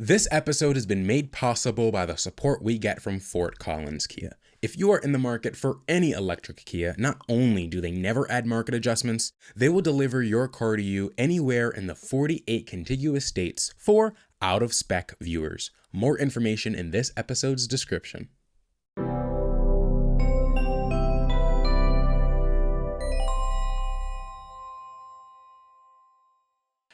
This episode has been made possible by the support we get from Fort Collins Kia. If you are in the market for any electric Kia, not only do they never add market adjustments, they will deliver your car to you anywhere in the 48 contiguous states for out-of-spec viewers. More information in this episode's description.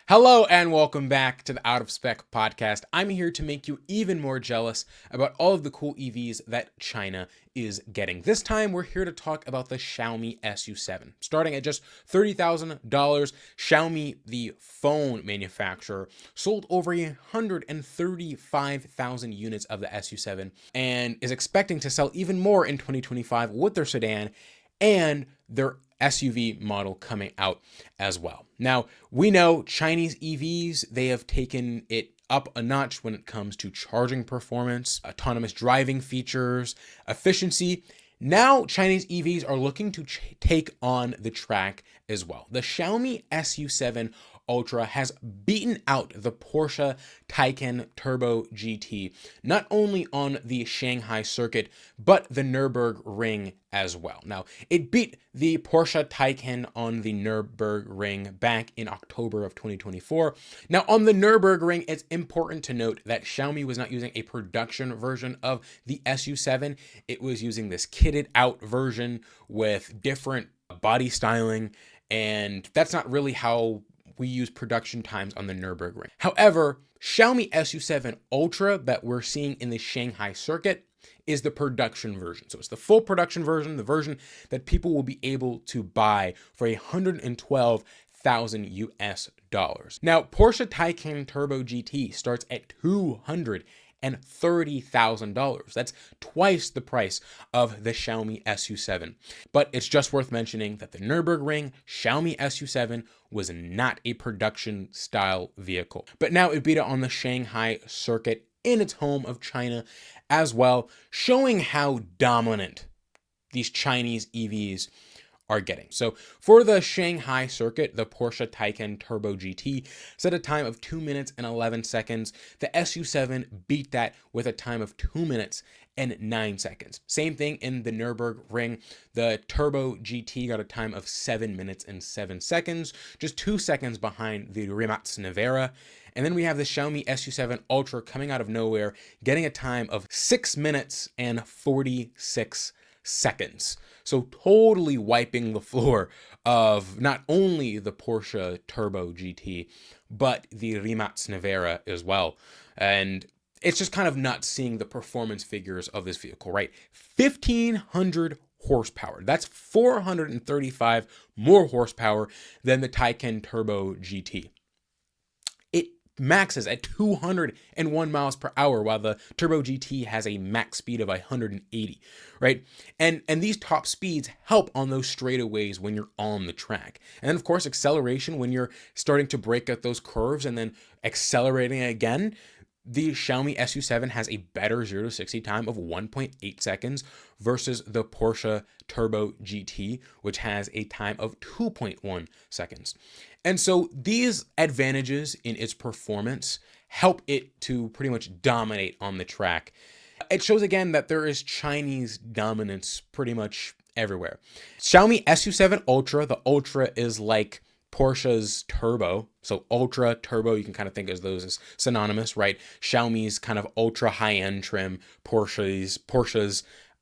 Hello and welcome back to the Out of Spec podcast. I'm here to make you even more jealous about all of the cool EVs that China is getting. This time we're here to talk about the Xiaomi SU7. Starting at just $30,000, Xiaomi, the phone manufacturer, sold over 135,000 units of the SU7 and is expecting to sell even more in 2025 with their sedan and their SUV model coming out as well. Now, we know Chinese EVs, they have taken it up a notch when it comes to charging performance, autonomous driving features, efficiency. Now, Chinese EVs are looking to take on the track as well. The Xiaomi SU7 Ultra has beaten out the Porsche Taycan Turbo GT, not only on the Shanghai Circuit, but the Nürburgring as well. Now, it beat the Porsche Taycan on the Nürburgring back in October of 2024. Now, on the Nürburgring, it's important to note that Xiaomi was not using a production version of the SU7. It was using this kitted out version with different body styling, and that's not really how we use production times on the Nürburgring. However, Xiaomi SU7 Ultra that we're seeing in the Shanghai Circuit is the production version. So it's the full production version, the version that people will be able to buy for $112,000 US. Now, Porsche Taycan Turbo GT starts at $230,000. That's twice the price of the Xiaomi SU7. But it's just worth mentioning that the Nürburgring Xiaomi SU7 was not a production style vehicle. But now it beat it on the Shanghai Circuit in its home of China as well, showing how dominant these Chinese EVs are getting. So for the Shanghai Circuit, the Porsche Taycan Turbo GT set a time of 2 minutes and 11 seconds. The SU7 beat that with a time of 2 minutes and 9 seconds. Same thing in the Nürburgring. The Turbo GT got a time of 7 minutes and 7 seconds, just 2 seconds behind the Rimac Nevera. And then we have the Xiaomi SU7 Ultra coming out of nowhere, getting a time of 6 minutes and 46 seconds. So totally wiping the floor of not only the Porsche Turbo GT, but the Rimac Nevera as well. And it's just kind of nuts seeing the performance figures of this vehicle, right? 1,500 horsepower. That's 435 more horsepower than the Taycan Turbo GT. Maxes at 201 miles per hour, while the Turbo GT has a max speed of 180, right? And these top speeds help on those straightaways when you're on the track. And then, of course, acceleration when you're starting to break out those curves and then accelerating again. The Xiaomi SU7 has a better 0 to 60 time of 1.8 seconds versus the Porsche Turbo GT, which has a time of 2.1 seconds. And so these advantages in its performance help it to pretty much dominate on the track. It shows again that there is Chinese dominance pretty much everywhere. Xiaomi SU7 Ultra, the Ultra is like Porsche's Turbo. So Ultra, Turbo, you can kind of think of those as synonymous, right? Xiaomi's kind of ultra high-end trim, Porsche's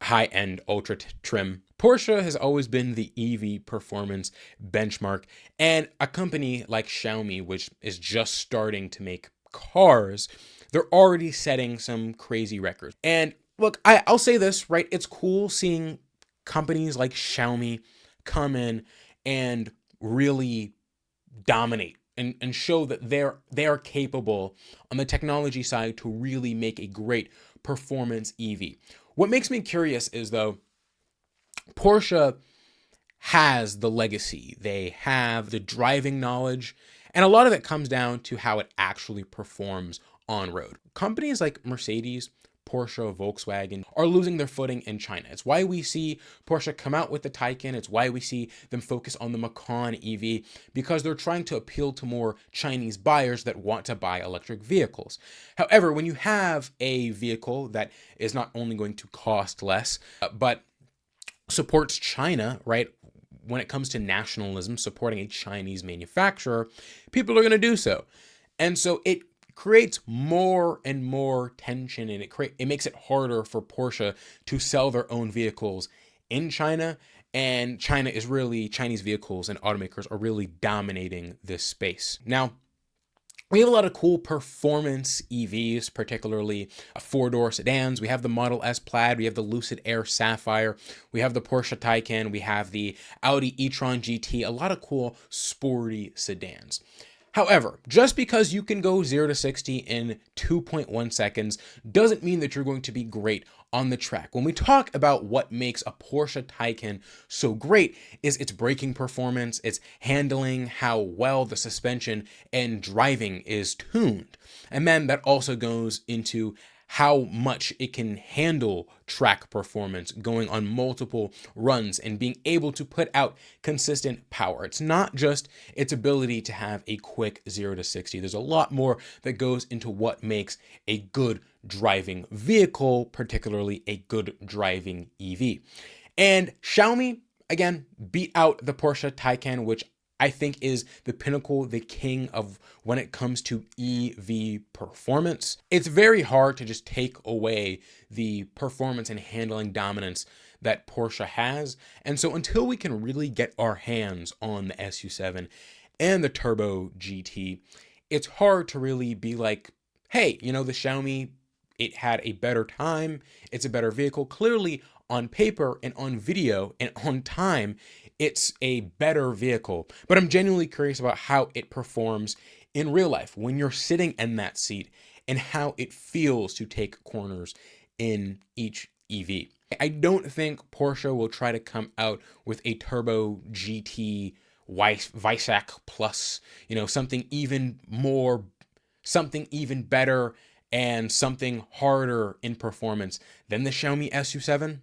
high-end ultra trim. Porsche has always been the EV performance benchmark, and a company like Xiaomi, which is just starting to make cars, they're already setting some crazy records. And look, I'll say this, right? It's cool seeing companies like Xiaomi come in and really dominate and show that they are capable on the technology side to really make a great performance EV. What makes me curious is, though, Porsche has the legacy, they have the driving knowledge, and a lot of it comes down to how it actually performs on road. Companies like Mercedes, Porsche, Volkswagen are losing their footing in China. It's why we see Porsche come out with the Taycan. It's why we see them focus on the Macan EV, because they're trying to appeal to more Chinese buyers that want to buy electric vehicles. However, when you have a vehicle that is not only going to cost less, but supports China, right? When it comes to nationalism, supporting a Chinese manufacturer, people are going to do so. And so it creates more and more tension, and it makes it harder for Porsche to sell their own vehicles in China. And Chinese vehicles and automakers are really dominating this space. Now, we have a lot of cool performance EVs, particularly four-door sedans. We have the Model S Plaid, we have the Lucid Air Sapphire, we have the Porsche Taycan, we have the Audi e-tron GT, a lot of cool sporty sedans. However, just because you can go 0 to 60 in 2.1 seconds doesn't mean that you're going to be great on the track. When we talk about what makes a Porsche Taycan so great is its braking performance, its handling, how well the suspension and driving is tuned. And then that also goes into how much it can handle track performance, going on multiple runs and being able to put out consistent power. It's not just its ability to have a quick 0 to 60. There's a lot more that goes into what makes a good driving vehicle, particularly a good driving EV. And Xiaomi, again, beat out the Porsche Taycan, which I think is the pinnacle, the king of when it comes to EV performance. It's very hard to just take away the performance and handling dominance that Porsche has. And so until we can really get our hands on the SU7 and the Turbo GT, it's hard to really be like, hey, the Xiaomi, it had a better time. It's a better vehicle. Clearly, on paper and on video and on time, it's a better vehicle. But I'm genuinely curious about how it performs in real life when you're sitting in that seat and how it feels to take corners in each EV. I don't think Porsche will try to come out with a Turbo GT Weissach Plus, something even better and something harder in performance than the Xiaomi SU7.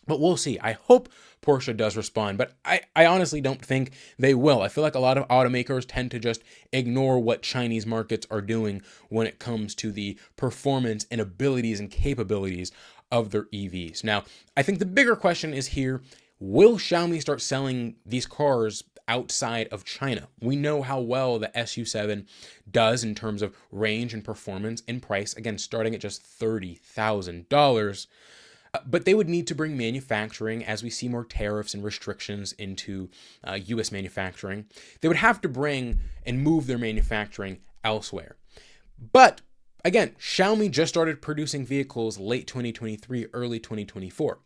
But we'll see. I hope Porsche does respond, but I honestly don't think they will. I feel like a lot of automakers tend to just ignore what Chinese markets are doing when it comes to the performance and abilities and capabilities of their EVs. Now, I think the bigger question is here, will Xiaomi start selling these cars outside of China? We know how well the SU7 does in terms of range and performance and price, again, starting at just $30,000. But they would need to bring manufacturing as we see more tariffs and restrictions into U.S. manufacturing. They would have to bring and move their manufacturing elsewhere. But again, Xiaomi just started producing vehicles late 2023, early 2024.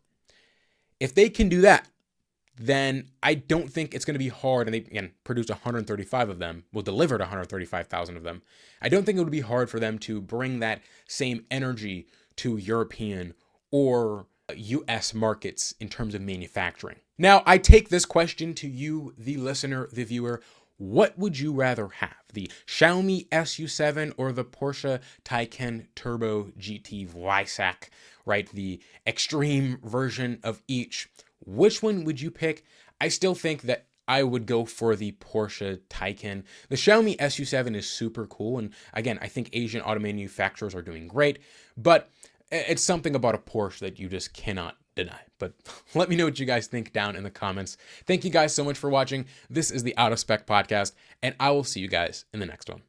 If they can do that, then I don't think it's going to be hard. And they, again, produced 135 of them, delivered 135,000 of them. I don't think it would be hard for them to bring that same energy to European or US markets in terms of manufacturing. Now, I take this question to you, the listener, the viewer. What would you rather have, the Xiaomi SU7 or the Porsche Taycan Turbo GT Weissach, right? The extreme version of each. Which one would you pick? I still think that I would go for the Porsche Taycan. The Xiaomi SU7 is super cool. And again, I think Asian auto manufacturers are doing great, but it's something about a Porsche that you just cannot deny. But let me know what you guys think down in the comments. Thank you guys so much for watching. This is the Out of Spec podcast, and I will see you guys in the next one.